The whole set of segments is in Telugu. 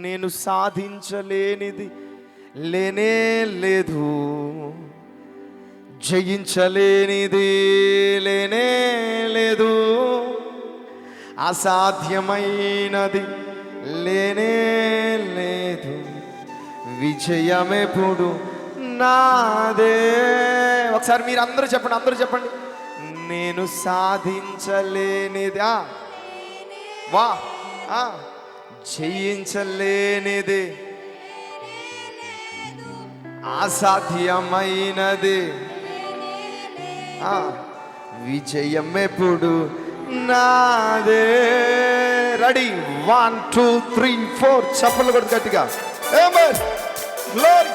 నేను సాధించలేనిది లేనే లేదు, జయించలేనిది లేనే లేదు, అసాధ్యమైనది లేనే లేదు, విజయమెప్పుడు నాదే. ఒకసారి మీరు అందరూ చెప్పండి, నేను సాధించలేనిది వా జయించలేనిది, అసాధ్యమైనది, విజయం ఎప్పుడు నాదే. రెడీ, 1 2 3 4 చప్పట్లు కొట్టు గట్టిగా. ఆమేన్, గ్లోరీ.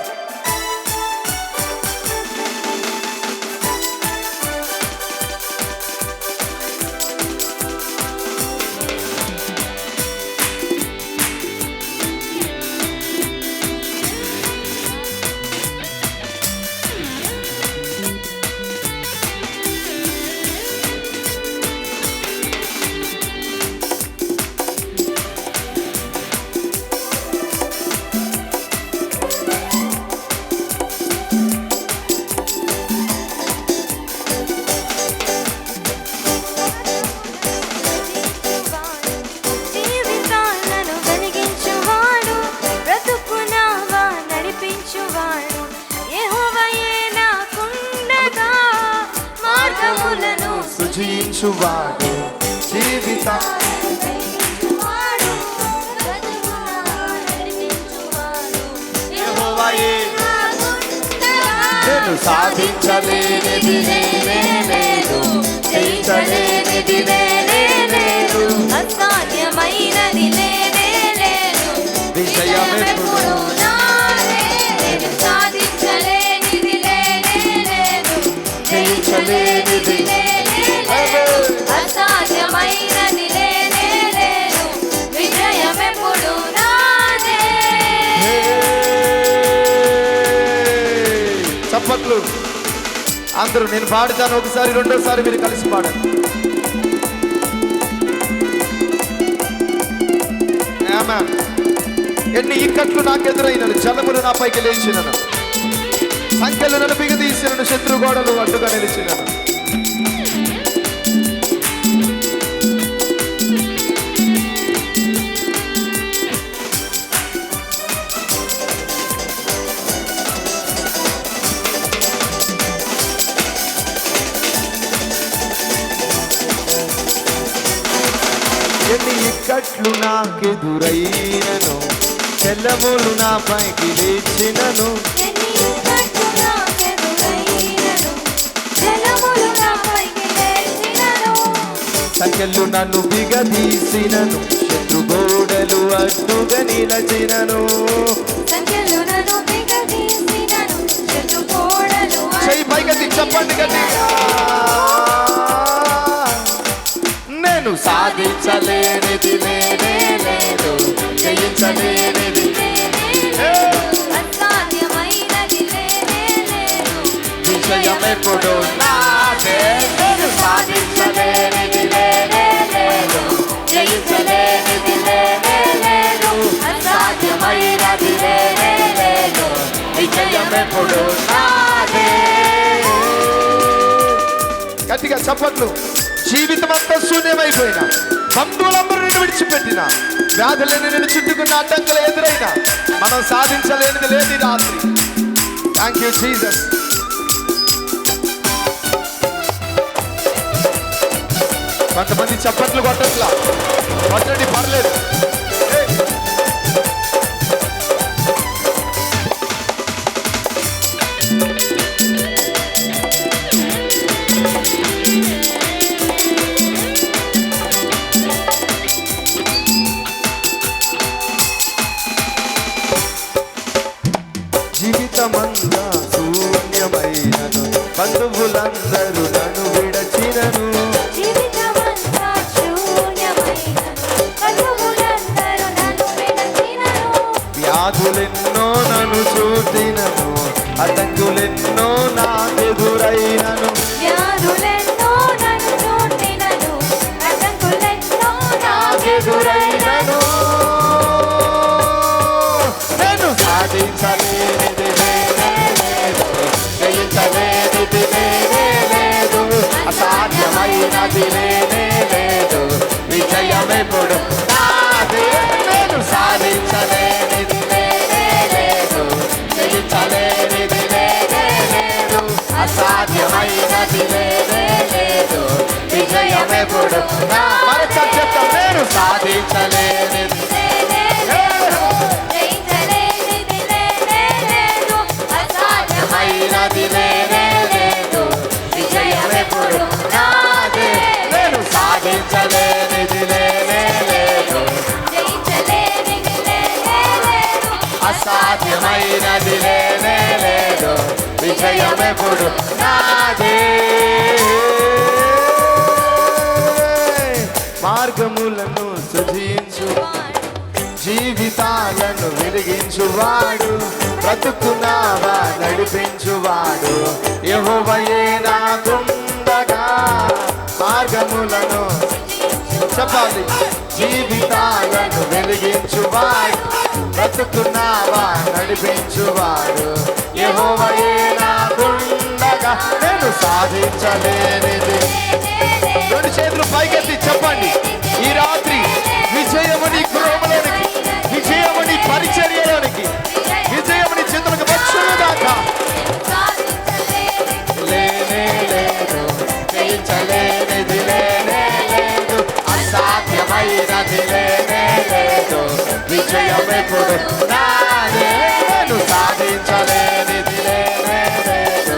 సృజించువాడు యెహోవాయే. నేను సాధించలేనిది లేనే లేదు, జయించలేనిది లేనే లేదు, అసాధ్యమైనది లేనే లేదు, విజయమెప్పుడు నాదే. నేను సాధించలేనిది లేనే లేదు, జయించలేనిది లేనే లేదు, అసాధ్యమైనది లేనే లేదు, విజయమెప్పుడు నాదే. చప్పట్లు అందరూ. నేను పాడుతాను ఒకసారి, రెండోసారి మీరు కలిసి పాడండి. ఆమేన్. ఎన్ని ఇక్కట్లు నాకు ఎదురైనను, జలములు నా పైకి లేచినను, సంఖ్యలు నన్ను బిగదీసినను, శత్రు గోడలు అడ్డుగా నిలిచినను. ఎన్ని ఇక్కట్లు నాకెదురైనను, జలములు నా పైకి లేచినను, సంఖ్యలు నన్ను బిగదీసినను, శత్రు గోడలు అడ్డుగా నిలచినను. చెయ్యి పైకి చెప్పండి గట్టిగా. నేను సాధించలేనిది లేనే లేదు, జయించలేనిది విజయమెప్పుడు నాదే. నేను సాధించలేనిది లేనే లేదు, జయించలేనిది లేనే లేదు, అసాధ్యమైనది లేనే లేదు, విజయమెప్పుడు నాదే. గట్టిగా చప్పట్లు. జీవితం అంతా శూన్యమైపోయినా, బంధువులందరూ నిన్ను విడిచిపెట్టిన, వ్యాధులని నిన్ను చుట్టుకున్న, అడ్డంకులు ఎదురైనా మనం సాధించలేనిది లేదు ఈ రాత్రి. Thank you Jesus. కొంతమంది చప్పట్లు కొట్టట్లా, కొట్టండి పర్లేదు. జీవితమంతా శూన్యమైనను, బంధువులందరూ నన్ను విడచినను, వ్యాధులెన్నో నన్ను చూసినను, అడ్డంకులెన్నో నాకెదురైనను, నాకెదురైనను. సాధించలేనిది లేనే లేదు, జయించలేనిది లేనే లేదు, అసాధ్యమైనది లేనే లేదు, విజయమెప్పుడు నాదే. నేను సాధించలేనిది లేనే లేదు, జయించలేనిది లేనే లేదు, అసాధ్యమైనది లేనే లేదు, విజయమెప్పుడు నా. మరొకసారి చెప్తాం, నేను సాధించలేనిది అయినది లేనే లేదు, విజయమెప్పుడు నాదే. నేను సాధించలేనిది లేనే లేదు, అసాధ్యమైనది లేనే లేదు, విజయమెప్పుడు నాదే. మార్గములను సృజించు, జీవితాలను వెలిగించువాడు, బ్రతుకున్నావా నడిపించువాడు, యెహోవాయే నాకుండగా. మార్గములను చెప్పాలి, జీవితాలను వెలిగించువాడు, బ్రతుకున్నావా నడిపించువాడు, యెహోవాయే నాకుండగా. నేను సాధించలేనిది. రెండు చేతులు పైకెత్తి చెప్పండి, ఈ రాత్రి విజయమని గృహంలోనికి, విజయమని పరిచర్యలోనికి, విజయమని చేతులకు వచ్చును దాకా. లేనే లేదు, జయించలేనిది లేనే లేదు, అసాధ్యమైనది లేనే లేదు, విజయమెప్పుడు నాదే. నేను సాధించలేనిది లేనే లేదు,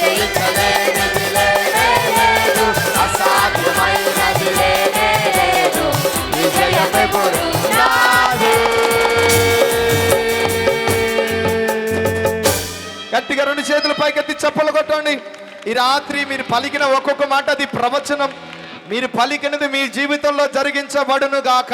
జయించలేనిది లేనే లేదు, అసాధ్యమైనది లేనే లేదు, విజయమెప్పుడు నాదే. గట్టిగా రెండు చేతులు పైకెత్తి చప్పలు కొట్టండి. ఈ రాత్రి మీరు పలికిన ఒక్కొక్క మాట అది ప్రవచనం. మీరు పలికినది మీ జీవితంలో జరిగించబడును గాక.